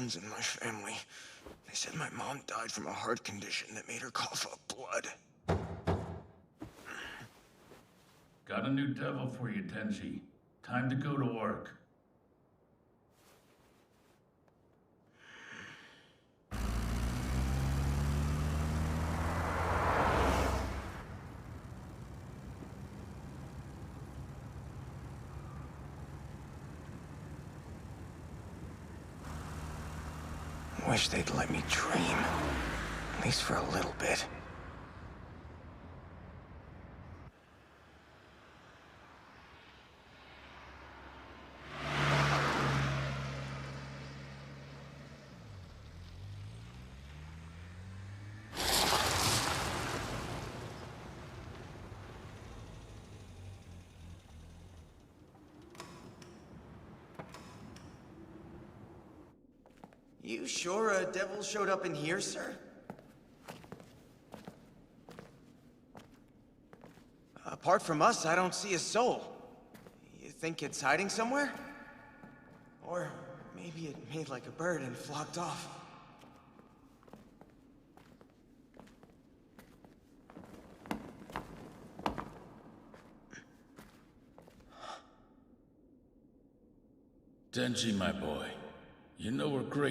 sons in my family. They said my mom died from a heart condition that made her cough up blood. Got a new devil for you, Denji. Time to go to work. Wish they'd let me dream. At least for a little bit. You sure a devil showed up in here, sir? Apart from us, I don't see a soul. You think it's hiding somewhere? Or maybe it made like a bird and flopped off. Denji, my boy, you know we're great.